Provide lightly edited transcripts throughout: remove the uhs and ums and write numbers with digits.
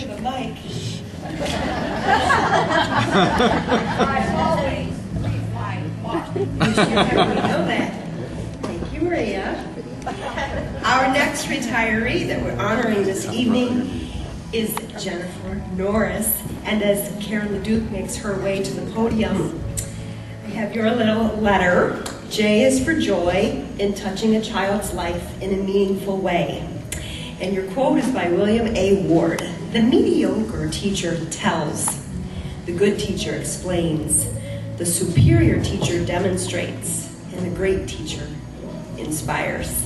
the mic. I always read my watch. We know that. Thank you, Maria. Our next retiree that we're honoring this evening is Jennifer Norris. And as Karen LeDuc makes her way to the podium, I have your little letter. J is for joy in touching a child's life in a meaningful way. And your quote is by William A. Ward. The mediocre teacher tells. The good teacher explains. The superior teacher demonstrates. And the great teacher inspires.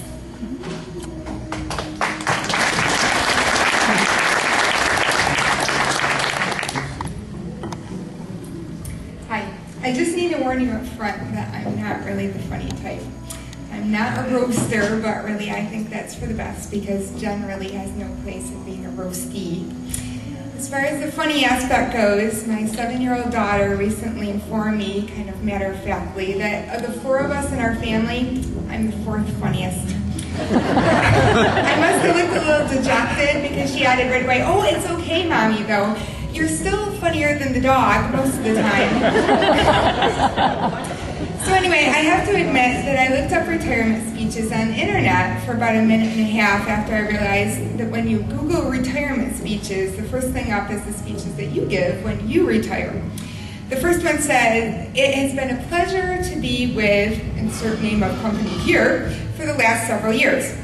Hi. I just need to warn you up front that I'm not really the funny type. I'm not a roaster, but really I think that's for the best because Jen really has no place in being a roastee. As far as the funny aspect goes, my 7-year-old daughter recently informed me, kind of matter-of-factly, that of the 4 of us in our family, I'm the 4th funniest. I must have looked a little dejected because she added right away, "Oh, it's okay, Mommy, though. You're still funnier than the dog most of the time." So anyway, I have to admit that I looked up retirement speeches on the internet for about a minute and a half after I realized that when you Google retirement speeches, the first thing up is the speeches that you give when you retire. The first one said, "It has been a pleasure to be with," insert name of company here, "for the last several years."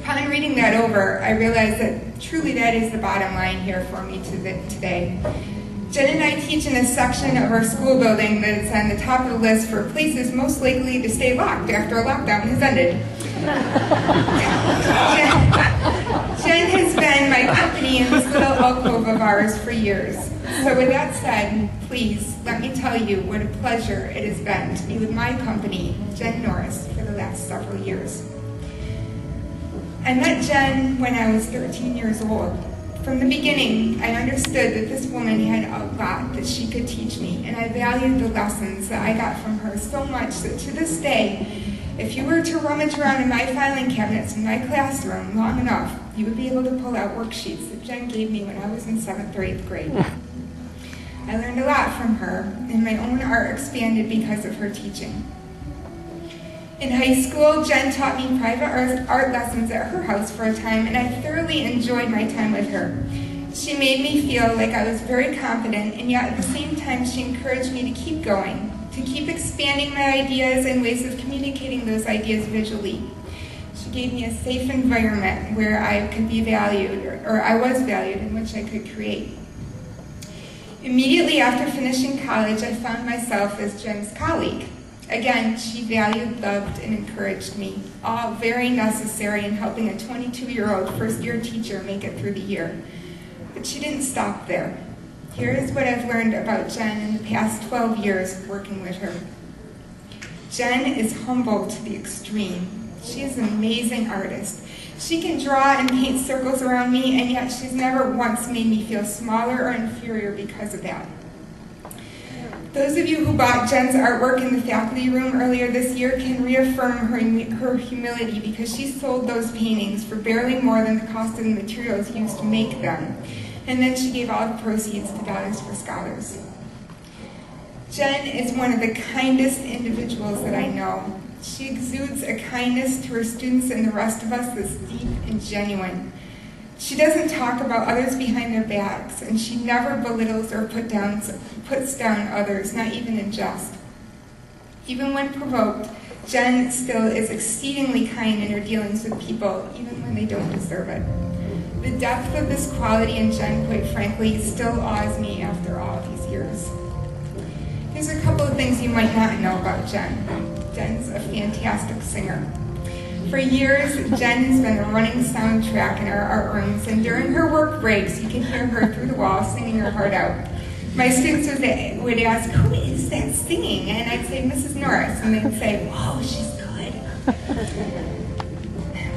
Upon reading that over, I realized that truly that is the bottom line here for me today. Jen and I teach in a section of our school building that is on the top of the list for places most likely to stay locked after a lockdown has ended. Jen has been my company in this little alcove of ours for years. So with that said, please let me tell you what a pleasure it has been to be with my company, Jen Norris, for the last several years. I met Jen when I was 13 years old. From the beginning, I understood that this woman had a lot that she could teach me, and I valued the lessons that I got from her so much that to this day, if you were to rummage around in my filing cabinets in my classroom long enough, you would be able to pull out worksheets that Jen gave me when I was in 7th or 8th grade. I learned a lot from her, and my own art expanded because of her teaching. In high school, Jen taught me private art lessons at her house for a time, and I thoroughly enjoyed my time with her. She made me feel like I was very confident, and yet at the same time she encouraged me to keep going, to keep expanding my ideas and ways of communicating those ideas visually. She gave me a safe environment where I could be valued, or I was valued, in which I could create. Immediately after finishing college, I found myself as Jen's colleague. Again, she valued, loved, and encouraged me, all very necessary in helping a 22-year-old first-year teacher make it through the year. But she didn't stop there. Here is what I've learned about Jen in the past 12 years of working with her. Jen is humble to the extreme. She is an amazing artist. She can draw and paint circles around me, and yet she's never once made me feel smaller or inferior because of that. Those of you who bought Jen's artwork in the faculty room earlier this year can reaffirm her humility because she sold those paintings for barely more than the cost of the materials used to make them. And then she gave all the proceeds to Daughters for Scholars. Jen is one of the kindest individuals that I know. She exudes a kindness to her students and the rest of us that's deep and genuine. She doesn't talk about others behind their backs, and she never belittles or puts down others, not even in jest. Even when provoked, Jen still is exceedingly kind in her dealings with people, even when they don't deserve it. The depth of this quality in Jen, quite frankly, still awes me after all these years. Here's a couple of things you might not know about Jen. Jen's a fantastic singer. For years, Jen has been a running soundtrack in our art rooms, and during her work breaks, you can hear her through the wall singing her heart out. My students would ask, "Who is that singing?" And I'd say, "Mrs. Norris," and they'd say, "Whoa, she's good."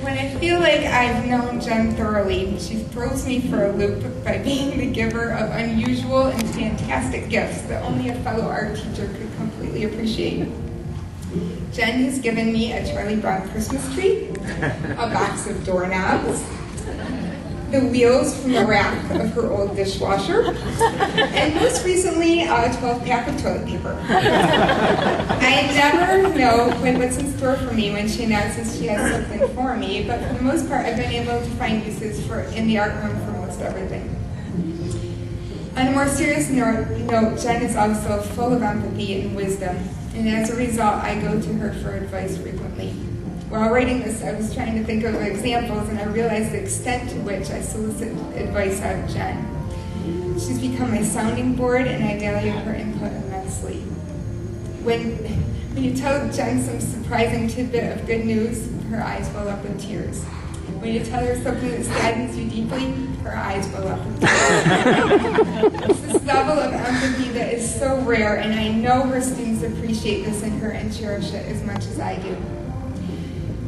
When I feel like I've known Jen thoroughly, she throws me for a loop by being the giver of unusual and fantastic gifts that only a fellow art teacher could completely appreciate. Jen has given me a Charlie Brown Christmas tree, a box of doorknobs, the wheels from the rack of her old dishwasher, and most recently, a 12-pack of toilet paper. I never know what's in store for me when she announces she has something for me, but for the most part, I've been able to find uses in the art room for most everything. On a more serious note, Jen is also full of empathy and wisdom, and as a result, I go to her for advice frequently. While writing this, I was trying to think of examples, and I realized the extent to which I solicit advice out of Jen. She's become my sounding board, and I value her input immensely. When you tell Jen some surprising tidbit of good news, her eyes well up with tears. When you tell her something that saddens you deeply, her eyes well up with tears. It's this level of empathy that is so rare, and I know her students appreciate this in her and cherish it as much as I do.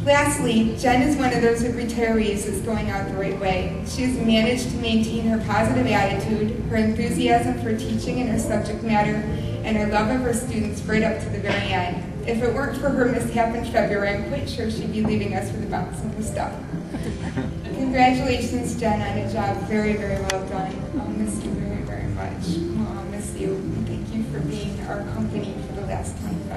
Lastly, Jen is one of those retirees that's going out the right way. She has managed to maintain her positive attitude, her enthusiasm for teaching and her subject matter, and her love of her students right up to the very end. If it weren't for her mishap in February, I'm quite sure she'd be leaving us with a box of the stuff. Congratulations, Jen, on a job very, very well done. I'll miss you very, very much. I'll miss you. And thank you for being our company for the last 25